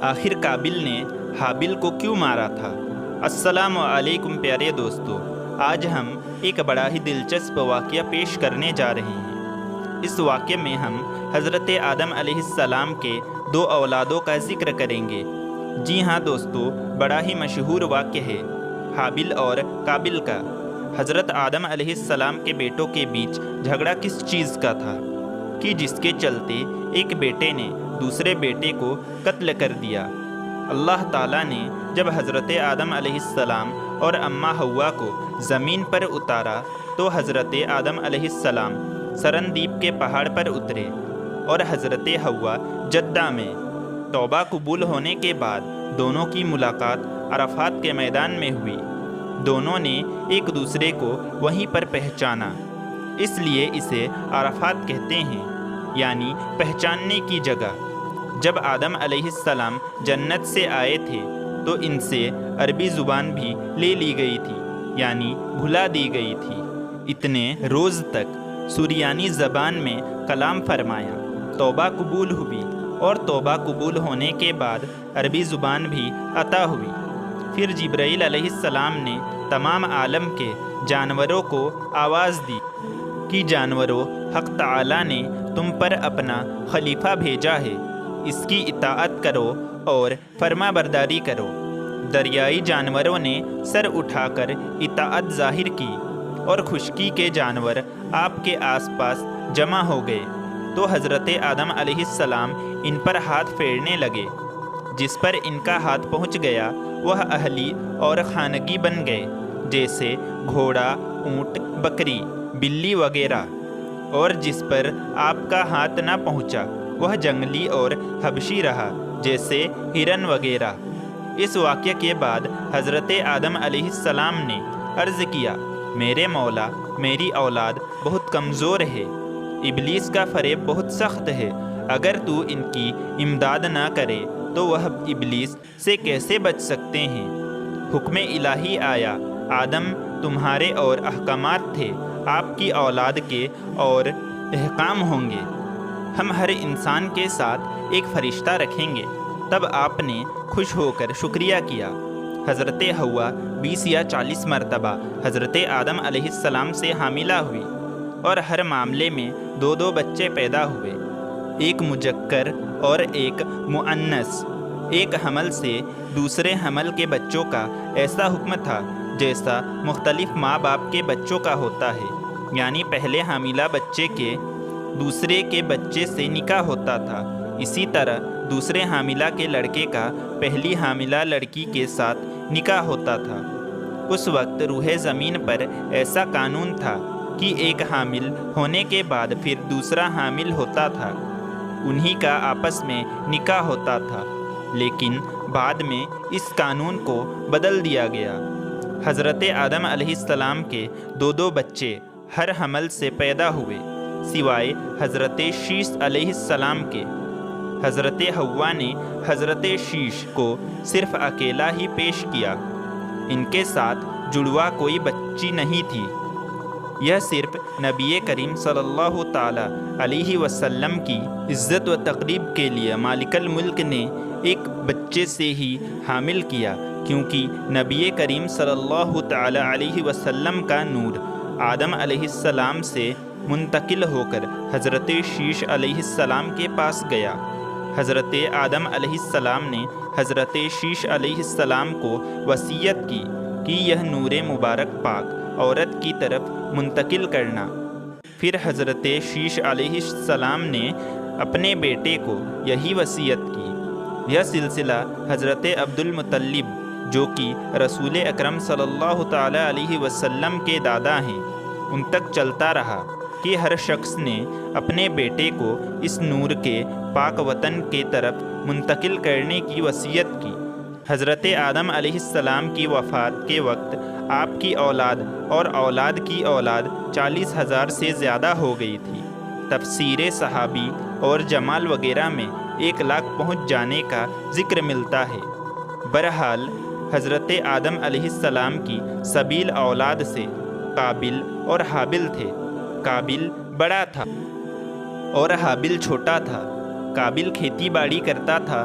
آخر قابل نے حابل کو کیوں مارا تھا؟ السلام علیکم پیارے دوستو، آج ہم ایک بڑا ہی دلچسپ واقعہ پیش کرنے جا رہے ہیں۔ اس واقعے میں ہم حضرت آدم علیہ السلام کے 2 اولادوں کا ذکر کریں گے۔ جی ہاں دوستو، بڑا ہی مشہور واقعہ ہے حابل اور قابل کا۔ حضرت آدم علیہ السلام کے بیٹوں کے بیچ جھگڑا کس چیز کا تھا کہ جس کے چلتے ایک بیٹے نے دوسرے بیٹے کو قتل کر دیا۔ اللہ تعالیٰ نے جب حضرت آدم علیہ السلام اور اماں حوا کو زمین پر اتارا تو حضرت آدم علیہ السلام سرندیپ کے پہاڑ پر اترے اور حضرت حوا جدہ میں۔ توبہ قبول ہونے کے بعد دونوں کی ملاقات عرفات کے میدان میں ہوئی۔ دونوں نے ایک دوسرے کو وہیں پر پہچانا، اس لیے اسے عرفات کہتے ہیں، یعنی پہچاننے کی جگہ۔ جب آدم علیہ السلام جنت سے آئے تھے تو ان سے عربی زبان بھی لے لی گئی تھی، یعنی بھلا دی گئی تھی۔ اتنے روز تک سریانی زبان میں کلام فرمایا، توبہ قبول ہوئی اور توبہ قبول ہونے کے بعد عربی زبان بھی عطا ہوئی۔ پھر جبرائیل علیہ السلام نے تمام عالم کے جانوروں کو آواز دی کہ جانوروں، حق تعالیٰ نے تم پر اپنا خلیفہ بھیجا ہے، اس کی اطاعت کرو اور فرما برداری کرو۔ دریائی جانوروں نے سر اٹھا کر اطاعت ظاہر کی اور خشکی کے جانور آپ کے آس پاس جمع ہو گئے تو حضرت آدم علیہ السلام ان پر ہاتھ پھیرنے لگے۔ جس پر ان کا ہاتھ پہنچ گیا وہ اہلی اور خانگی بن گئے، جیسے گھوڑا، اونٹ، بکری، بلی وغیرہ، اور جس پر آپ کا ہاتھ نہ پہنچا وہ جنگلی اور حبشی رہا، جیسے ہرن وغیرہ۔ اس واقعے کے بعد حضرت آدم علیہ السلام نے عرض کیا، میرے مولا، میری اولاد بہت کمزور ہے، ابلیس کا فریب بہت سخت ہے، اگر تو ان کی امداد نہ کرے تو وہ ابلیس سے کیسے بچ سکتے ہیں؟ حکم الہی آیا، آدم تمہارے اور احکامات تھے، آپ کی اولاد کے اور احکام ہوں گے۔ ہم ہر انسان کے ساتھ ایک فرشتہ رکھیں گے۔ تب آپ نے خوش ہو کر شکریہ کیا۔ حضرت حوا 20 یا 40 مرتبہ حضرت آدم علیہ السلام سے حاملہ ہوئی اور ہر معاملے میں 2 بچے پیدا ہوئے، ایک مذکر اور ایک مؤنث۔ ایک حمل سے دوسرے حمل کے بچوں کا ایسا حکم تھا جیسا مختلف ماں باپ کے بچوں کا ہوتا ہے، یعنی پہلے حاملہ بچے کے دوسرے کے بچے سے نکاح ہوتا تھا، اسی طرح دوسرے حاملہ کے لڑکے کا پہلی حاملہ لڑکی کے ساتھ نکاح ہوتا تھا۔ اس وقت روح زمین پر ایسا قانون تھا کہ ایک حامل ہونے کے بعد پھر دوسرا حامل ہوتا تھا، انہی کا آپس میں نکاح ہوتا تھا، لیکن بعد میں اس قانون کو بدل دیا گیا۔ حضرت آدم علیہ السلام کے 2 بچے ہر حمل سے پیدا ہوئے، سوائے حضرت شیش علیہ السلام کے۔ حضرت حوا نے حضرت شیش کو صرف اکیلا ہی پیش کیا، ان کے ساتھ جڑوا کوئی بچی نہیں تھی۔ یہ صرف نبی کریم صلی اللہ تعالی علیہ وسلم کی عزت و تقریب کے لیے مالک الملک نے ایک بچے سے ہی حامل کیا، کیونکہ نبی کریم صلی اللہ تعالی علیہ وسلم کا نور آدم علیہ السلام سے منتقل ہو کر حضرت شیش علیہ السلام کے پاس گیا۔ حضرت آدم علیہ السلام نے حضرت شیش علیہ السلام کو وصیت کی کہ یہ نور مبارک پاک عورت کی طرف منتقل کرنا۔ پھر حضرت شیش علیہ السلام نے اپنے بیٹے کو یہی وصیت کی۔ یہ سلسلہ حضرت عبد المطلب، جو کہ رسول اکرم صلی اللہ تعالی علیہ وسلم کے دادا ہیں، ان تک چلتا رہا کہ ہر شخص نے اپنے بیٹے کو اس نور کے پاک وطن کے طرف منتقل کرنے کی وصیت کی۔ حضرت آدم علیہ السلام کی وفات کے وقت آپ کی اولاد اور اولاد کی اولاد 40,000 سے زیادہ ہو گئی تھی۔ تفسیر صحابی اور جمال وغیرہ میں 1 لاکھ پہنچ جانے کا ذکر ملتا ہے۔ بہرحال حضرت آدم علیہ السلام کی سبیل اولاد سے قابل اور حابل تھے۔ قابل بڑا تھا اور حابل چھوٹا تھا۔ قابل کھیتی باڑی کرتا تھا